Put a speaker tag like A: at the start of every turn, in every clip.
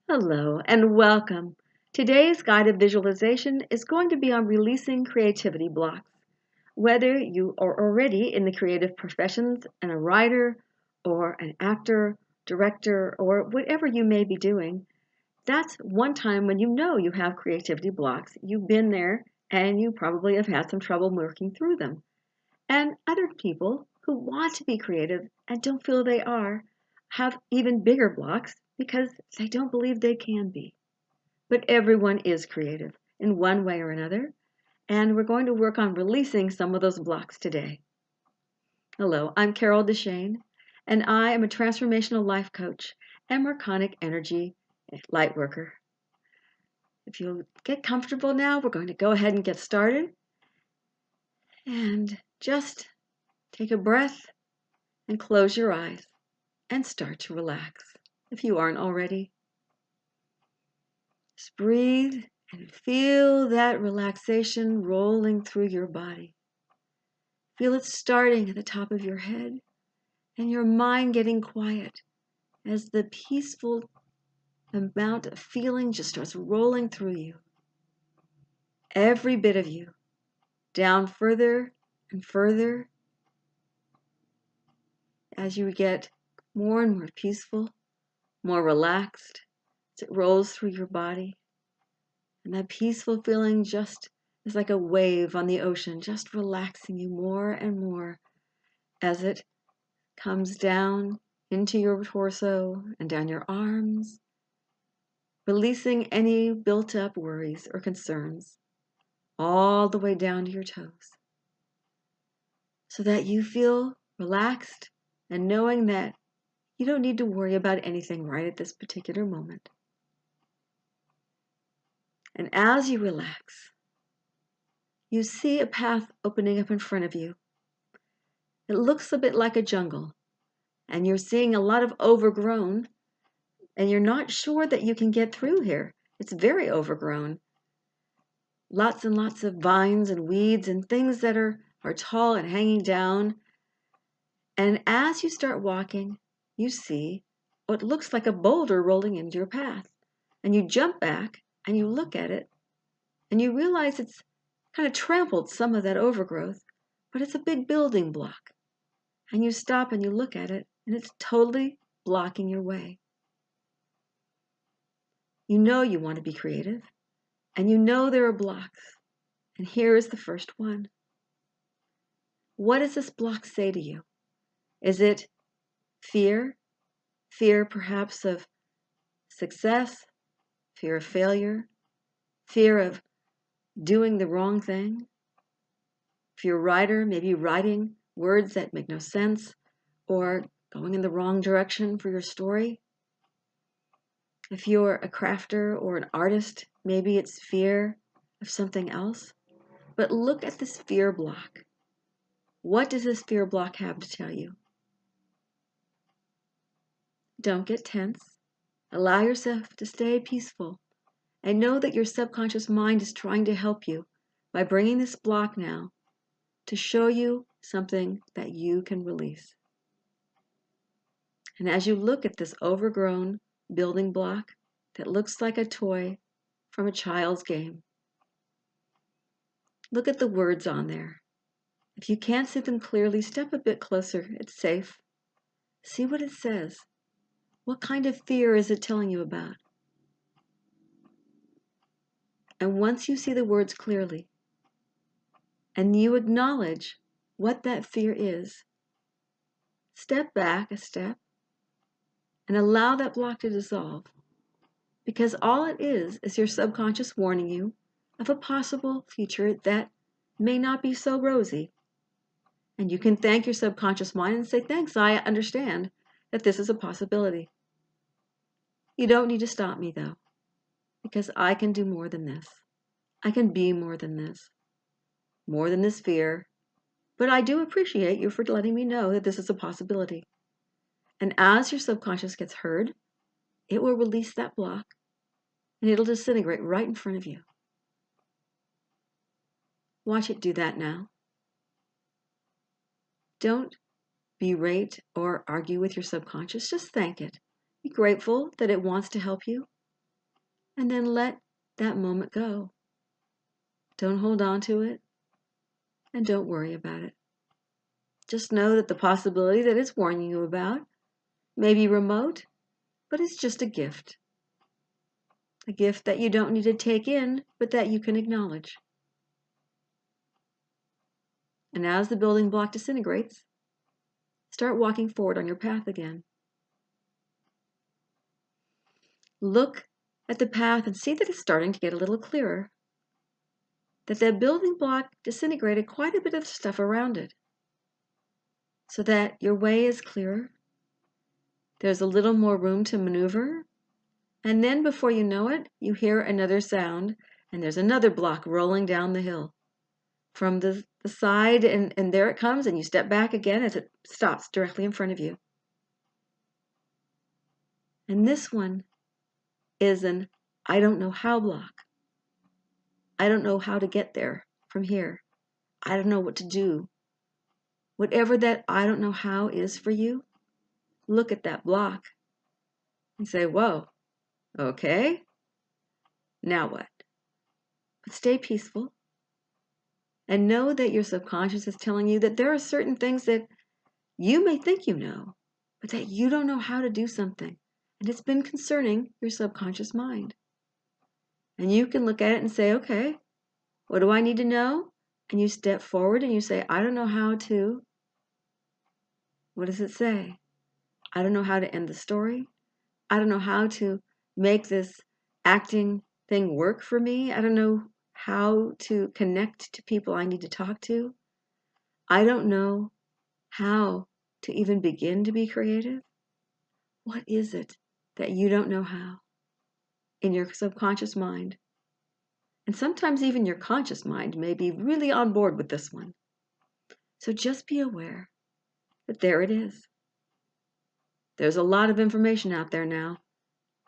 A: Hello and welcome. Today's guided visualization is going to be on releasing creativity blocks. Whether you are already in the creative professions and a writer or an actor, director, or whatever you may be doing, that's one time when you know you have creativity blocks. You've been there and you probably have had some trouble working through them. And other people who want to be creative and don't feel they are have even bigger blocks because they don't believe they can be. But everyone is creative in one way or another, and we're going to work on releasing some of those blocks today. Hello, I'm Carol DeChaine, and I am a transformational life coach and Merconic energy light worker. If you'll get comfortable now, we're going to go ahead and get started. And just take a breath and close your eyes and start to relax if you aren't already. Just breathe and feel that relaxation rolling through your body. Feel it starting at the top of your head and your mind getting quiet as the peaceful amount of feeling just starts rolling through you. Every bit of you, down further and further as you get more and more peaceful, more relaxed as it rolls through your body. And that peaceful feeling just is like a wave on the ocean, just relaxing you more and more as it comes down into your torso and down your arms, releasing any built-up worries or concerns all the way down to your toes, so that you feel relaxed and knowing that you don't need to worry about anything right at this particular moment. And as you relax, you see a path opening up in front of you. It looks a bit like a jungle, and you're seeing a lot of overgrown, and you're not sure that you can get through here. It's very overgrown. Lots and lots of vines and weeds and things that are tall and hanging down. And as you start walking, you see what looks like a boulder rolling into your path. And you jump back and you look at it and you realize it's kind of trampled some of that overgrowth, but it's a big building block. And you stop and you look at it and it's totally blocking your way. You know you want to be creative and you know there are blocks. And here is the first one. What does this block say to you? Is it fear? Fear perhaps of success, fear of failure, fear of doing the wrong thing? If you're a writer, maybe writing words that make no sense or going in the wrong direction for your story. If you're a crafter or an artist, maybe it's fear of something else. But look at this fear block. What does this fear block have to tell you? Don't get tense. Allow yourself to stay peaceful and know that your subconscious mind is trying to help you by bringing this block now to show you something that you can release. And as you look at this overgrown building block that looks like a toy from a child's game, look at the words on there. If you can't see them clearly, step a bit closer. It's safe. See what it says. What kind of fear is it telling you about? And once you see the words clearly, and you acknowledge what that fear is, step back a step and allow that block to dissolve. Because all it is your subconscious warning you of a possible future that may not be so rosy. And you can thank your subconscious mind and say, thanks, I understand that this is a possibility. You don't need to stop me though, because I can do more than this. I can be more than this fear. But I do appreciate you for letting me know that this is a possibility. And as your subconscious gets heard, it will release that block and it'll disintegrate right in front of you. Watch it do that now. Don't berate or argue with your subconscious. Just thank it. Be grateful that it wants to help you and then let that moment go. Don't hold on to it, and don't worry about it. Just know that the possibility that it's warning you about may be remote, but it's just a gift. A gift that you don't need to take in, but that you can acknowledge. And as the building block disintegrates, start walking forward on your path again. Look at the path and see that it's starting to get a little clearer. That building block disintegrated quite a bit of stuff around it. So that your way is clearer. There's a little more room to maneuver. And then before you know it, you hear another sound, and there's another block rolling down the hill. From the side, and there it comes, and you step back again as it stops directly in front of you. And this one is an I don't know how block. I don't know how to get there from here. I don't know what to do. Whatever that I don't know how is for you, look at that block and say, whoa, okay, now what? But stay peaceful and know that your subconscious is telling you that there are certain things that you may think you know, but that you don't know how to do something. And it's been concerning your subconscious mind. And you can look at it and say, okay, what do I need to know? And you step forward and you say, I don't know how to. What does it say? I don't know how to end the story. I don't know how to make this acting thing work for me. I don't know how to connect to people I need to talk to. I don't know how to even begin to be creative. What is it that you don't know how in your subconscious mind? And sometimes even your conscious mind may be really on board with this one. So just be aware that there it is. There's a lot of information out there now,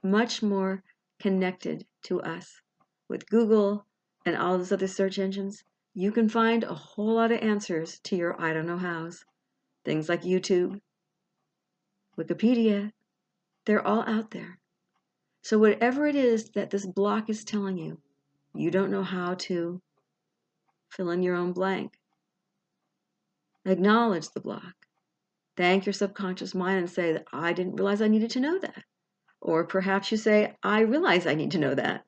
A: much more connected to us. With Google and all those other search engines, you can find a whole lot of answers to your I don't know hows. Things like YouTube, Wikipedia, they're all out there. So whatever it is that this block is telling you, you don't know how to fill in your own blank. Acknowledge the block. Thank your subconscious mind and say that I didn't realize I needed to know that. Or perhaps you say, I realize I need to know that.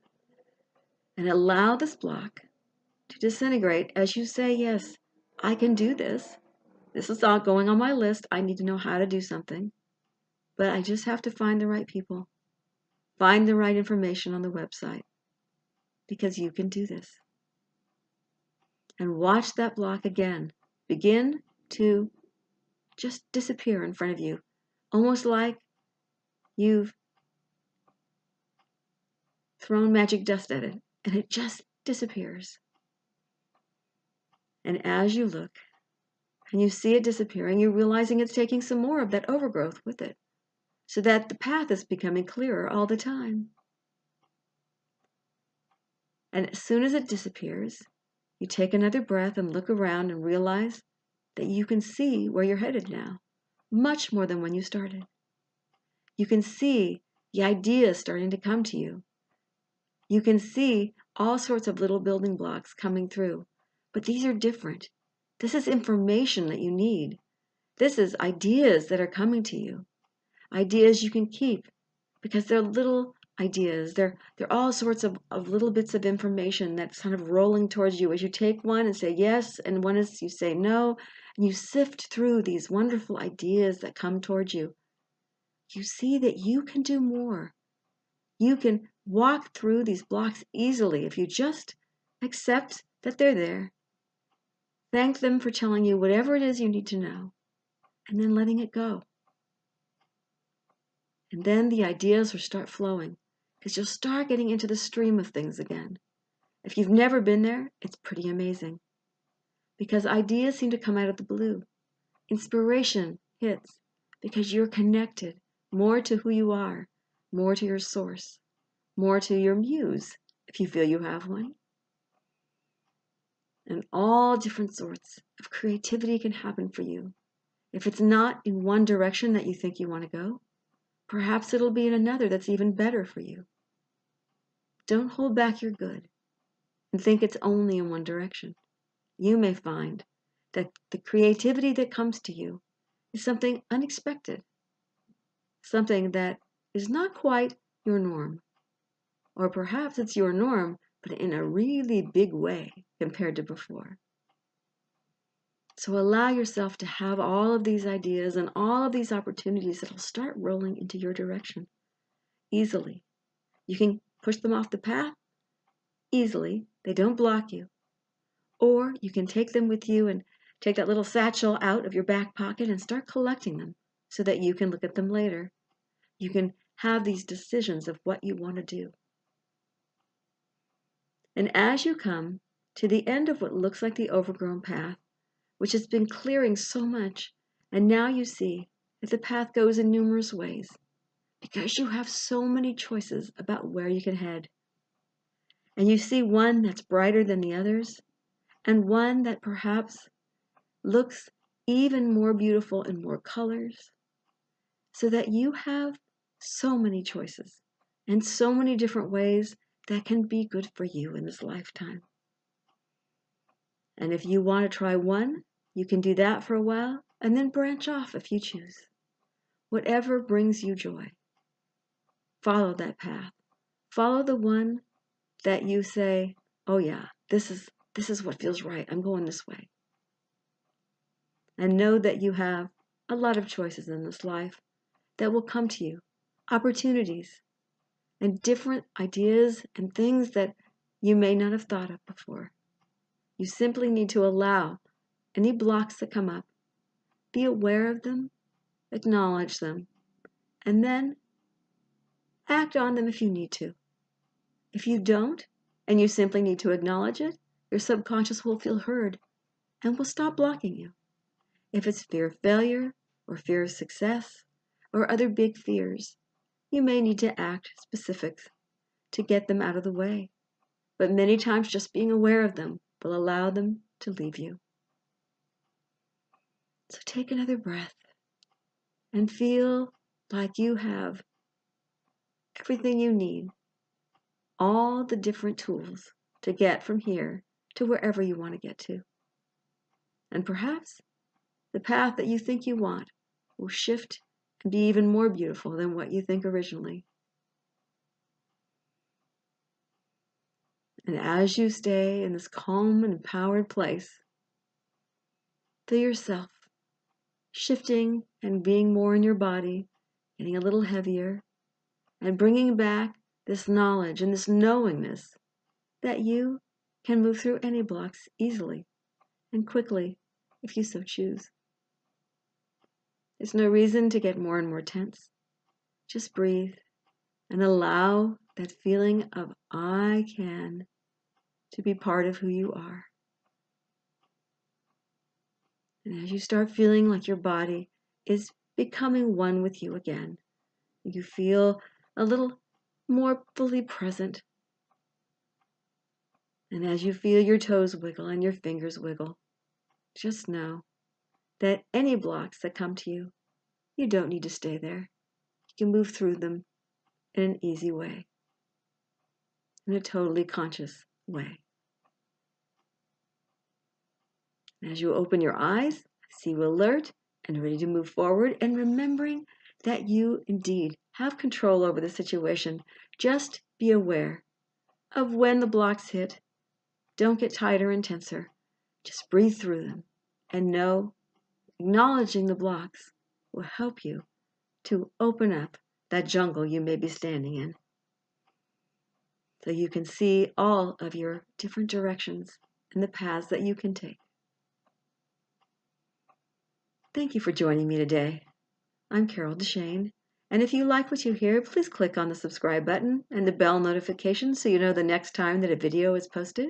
A: And allow this block to disintegrate as you say, yes, I can do this. This is all going on my list. I need to know how to do something. But I just have to find the right people. Find the right information on the website. Because you can do this. And watch that block again. Begin to just disappear in front of you. Almost like you've thrown magic dust at it. And it just disappears. And as you look, and you see it disappearing, you're realizing it's taking some more of that overgrowth with it, so that the path is becoming clearer all the time. And as soon as it disappears, you take another breath and look around and realize that you can see where you're headed now, much more than when you started. You can see the ideas starting to come to you. You can see all sorts of little building blocks coming through, but these are different. This is information that you need. This is ideas that are coming to you. Ideas you can keep because they're little ideas. They're all sorts of little bits of information that's kind of rolling towards you as you take one and say yes, and one is you say no, and you sift through these wonderful ideas that come towards you. You see that you can do more. You can walk through these blocks easily if you just accept that they're there. Thank them for telling you whatever it is you need to know, and then letting it go. And then the ideas will start flowing, because you'll start getting into the stream of things again. If you've never been there, it's pretty amazing. Because ideas seem to come out of the blue. Inspiration hits because you're connected more to who you are, more to your source, more to your muse, if you feel you have one. And all different sorts of creativity can happen for you. If it's not in one direction that you think you want to go, perhaps it'll be in another that's even better for you. Don't hold back your good and think it's only in one direction. You may find that the creativity that comes to you is something unexpected, something that is not quite your norm. Or perhaps it's your norm, but in a really big way compared to before. So allow yourself to have all of these ideas and all of these opportunities that will start rolling into your direction easily. You can push them off the path easily. They don't block you. Or you can take them with you and take that little satchel out of your back pocket and start collecting them so that you can look at them later. You can have these decisions of what you want to do. And as you come to the end of what looks like the overgrown path, which has been clearing so much, and now you see that the path goes in numerous ways, because you have so many choices about where you can head. And you see one that's brighter than the others, and one that perhaps looks even more beautiful in more colors, so that you have so many choices and so many different ways that can be good for you in this lifetime. And if you want to try one, you can do that for a while and then branch off if you choose. Whatever brings you joy. Follow that path. Follow the one that you say, oh yeah, this is what feels right. I'm going this way. And know that you have a lot of choices in this life that will come to you. Opportunities and different ideas and things that you may not have thought of before. You simply need to allow any blocks that come up, be aware of them, acknowledge them, and then act on them if you need to. If you don't, and you simply need to acknowledge it, your subconscious will feel heard and will stop blocking you. If it's fear of failure or fear of success or other big fears, you may need to act specifics to get them out of the way. But many times just being aware of them will allow them to leave you. So take another breath and feel like you have everything you need, all the different tools to get from here to wherever you want to get to. And perhaps the path that you think you want will shift and be even more beautiful than what you think originally. And as you stay in this calm and empowered place, feel yourself shifting and being more in your body, getting a little heavier, and bringing back this knowledge and this knowingness that you can move through any blocks easily and quickly if you so choose. There's no reason to get more and more tense. Just breathe and allow that feeling of I can to be part of who you are. And as you start feeling like your body is becoming one with you again, you feel a little more fully present. And as you feel your toes wiggle and your fingers wiggle, just know that any blocks that come to you, you don't need to stay there. You can move through them in an easy way, in a totally conscious way. As you open your eyes, see you alert and ready to move forward, and remembering that you indeed have control over the situation. Just be aware of when the blocks hit. Don't get tighter and tenser. Just breathe through them and know acknowledging the blocks will help you to open up that jungle you may be standing in, so you can see all of your different directions and the paths that you can take. Thank you for joining me today. I'm Carol DeChaine, and if you like what you hear, please click on the subscribe button and the bell notification so you know the next time that a video is posted.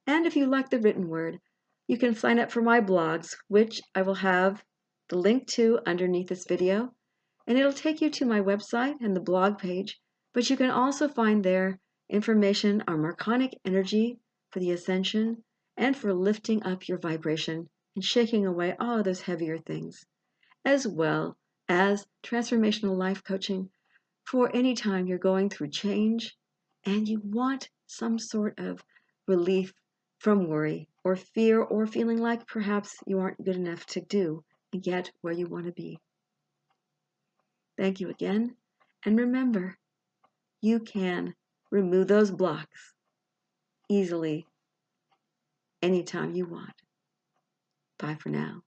A: And if you like the written word, you can sign up for my blogs, which I will have the link to underneath this video, and it'll take you to my website and the blog page, but you can also find there information on Marconic energy for the ascension and for lifting up your vibration and shaking away all of those heavier things, as well as transformational life coaching for any time you're going through change and you want some sort of relief from worry or fear or feeling like perhaps you aren't good enough to do and get where you want to be. Thank you again, and remember, you can remove those blocks easily anytime you want. Bye for now.